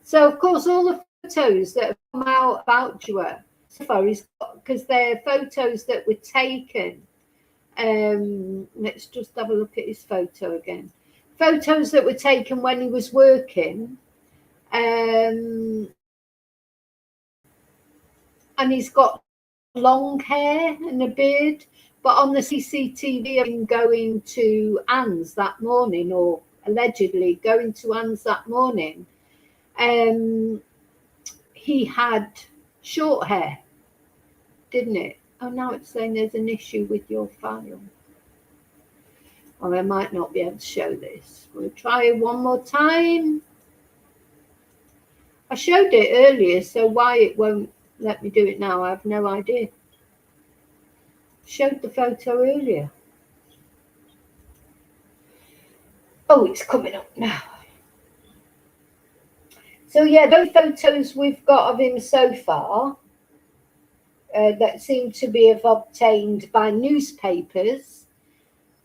So of course, all the photos that have come out about Joshua so far, because they're photos that were taken. Let's just have a look at his photo again. Photos that were taken when he was working, and he's got long hair and a beard. But on the CCTV of him going to Anne's that morning, or allegedly going to Anne's that morning, he had short hair, didn't it? Oh, now it's saying there's an issue with your file. Or I might not be able to show this. We'll try it one more time. I showed it earlier, so why it won't let me do it now, I have no idea. Showed the photo earlier. Oh, it's coming up now. So yeah, those photos we've got of him so far that seem to be obtained by newspapers.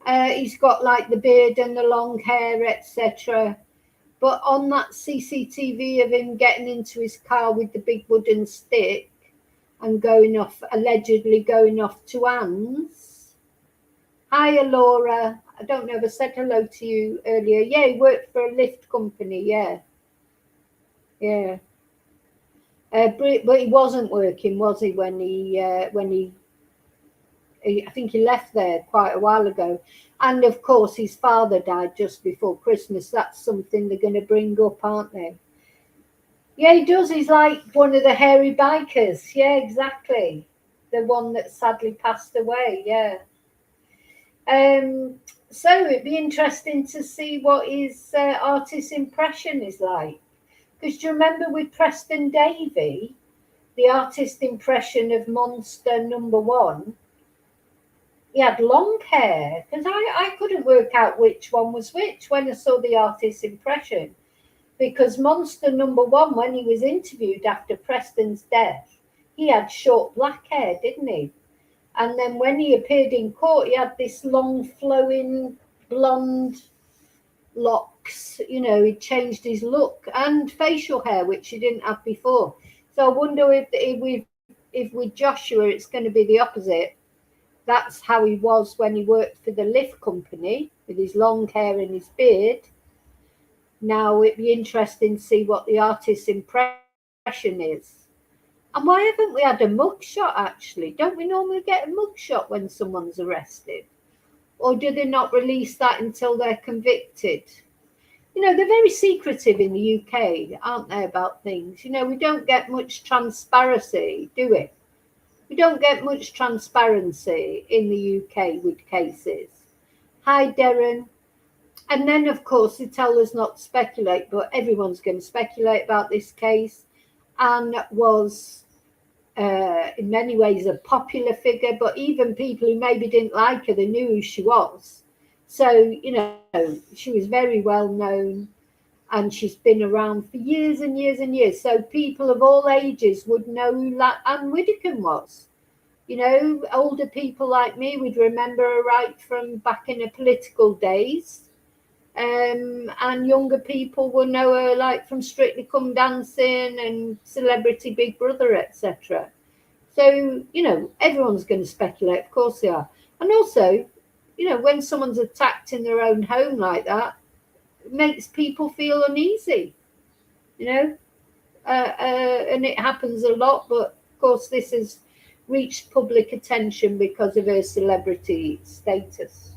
He's got like the beard and the long hair, etc. But on that CCTV of him getting into his car with the big wooden stick and allegedly going off to Anne's. Hiya, Laura. I don't know if I said hello to you earlier. Yeah, he worked for a lift company. Yeah. But he wasn't working, was he? When he I think he left there quite a while ago. And of course, his father died just before Christmas. That's something they're going to bring up, aren't they? Yeah, he does. He's like one of the hairy bikers. Yeah, exactly. The one that sadly passed away. Yeah. So it'd be interesting to see what his artist impression is like. Because do you remember with Preston Davey, the artist impression of Monster #1? He had long hair, because I couldn't work out which one was which when I saw the artist impression. Because Monster #1, when he was interviewed after Preston's death, he had short black hair, didn't he? And then when he appeared in court, he had this long flowing blonde locks. He changed his look and facial hair, which he didn't have before. So I wonder if with Joshua it's going to be the opposite. That's how he was when he worked for the lift company, with his long hair and his beard. Now it'd be interesting to see what the artist's impression is. And why haven't we had a mugshot, actually? Don't we normally get a mugshot when someone's arrested? Or do they not release that until they're convicted? They're very secretive in the UK, aren't they, about things? We don't get much transparency, do we? We don't get much transparency in the UK with cases. Hi, Darren. And then, of course, they tell us not to speculate, but everyone's going to speculate about this case. and was in many ways a popular figure, but even people who maybe didn't like her, they knew who she was. So, you know, she was very well known, and she's been around for years and years and years. So people of all ages would know who Anne Widdicombe was. You know, older people like me would remember her right from back in her political days. And younger people will know her like from Strictly Come Dancing and Celebrity Big Brother, etc. So, you know, everyone's going to speculate, of course they are. And also, you know, when someone's attacked in their own home like that, it makes people feel uneasy, you know, and it happens a lot. But of course, this has reached public attention because of her celebrity status.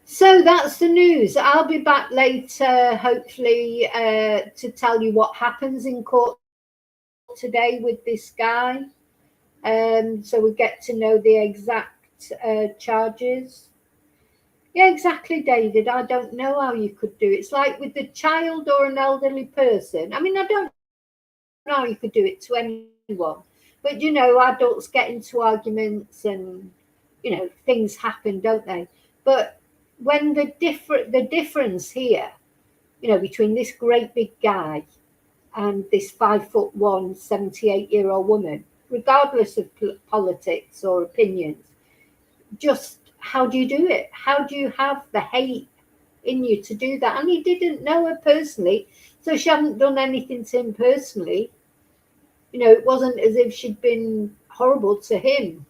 So that's the news. I'll be back later, hopefully, to tell you what happens in court today with this guy. So we get to know the exact charges. Yeah, exactly, David. I don't know how you could do it. It's like with the child or an elderly person. I mean, I don't know how you could do it to anyone. But, you know, adults get into arguments and, you know, things happen, don't they? But when the difference here, you know, between this great big guy and this 5'1", 78-year-old woman, regardless of politics or opinions, just how do you do it? How do you have the hate in you to do that? And he didn't know her personally, so she hadn't done anything to him personally. You know, it wasn't as if she'd been horrible to him.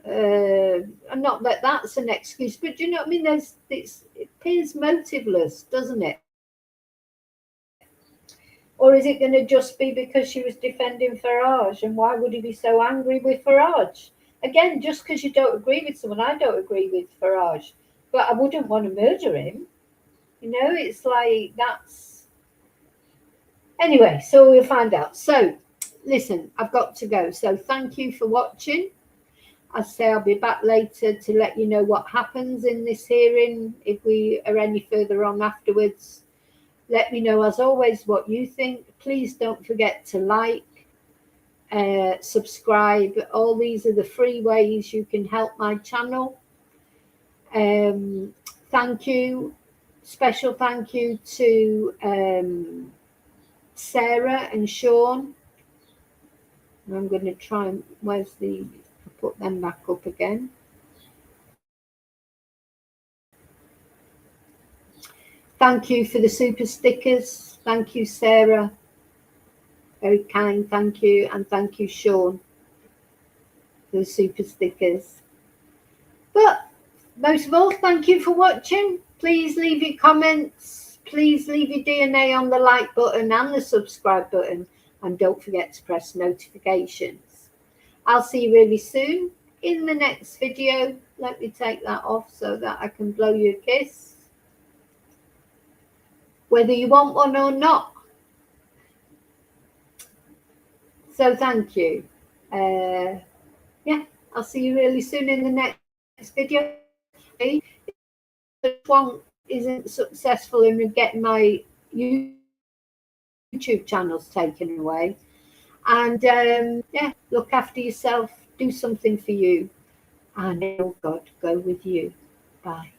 And not that that's an excuse, but you know what I mean? It appears motiveless, doesn't it? Or is it going to just be because she was defending Farage? And why would he be so angry with Farage? Again, just because you don't agree with someone, I don't agree with Farage, but I wouldn't want to murder him. You know, it's like that's... Anyway, so we'll find out. So, listen, I've got to go. So thank you for watching. I say I'll be back later to let you know what happens in this hearing. If we are any further on afterwards, let me know as always what you think. Please don't forget to like, subscribe. All these are the free ways you can help my channel. Thank you. Special thank you to Sarah and Sean. I'm going to try and put them back up again. Thank you for the super stickers. Thank you, Sarah. Very kind, thank you. And thank you, Sean, for the super stickers. But most of all, thank you for watching. Please leave your comments. Please leave your DNA on the like button and the subscribe button. And don't forget to press notifications. I'll see you really soon in the next video. Let me take that off so that I can blow you a kiss, whether you want one or not. So thank you. Yeah, I'll see you really soon in the next video. If one isn't successful in getting my YouTube channels taken away, and yeah, look after yourself, do something for you, and oh God, go with you. Bye.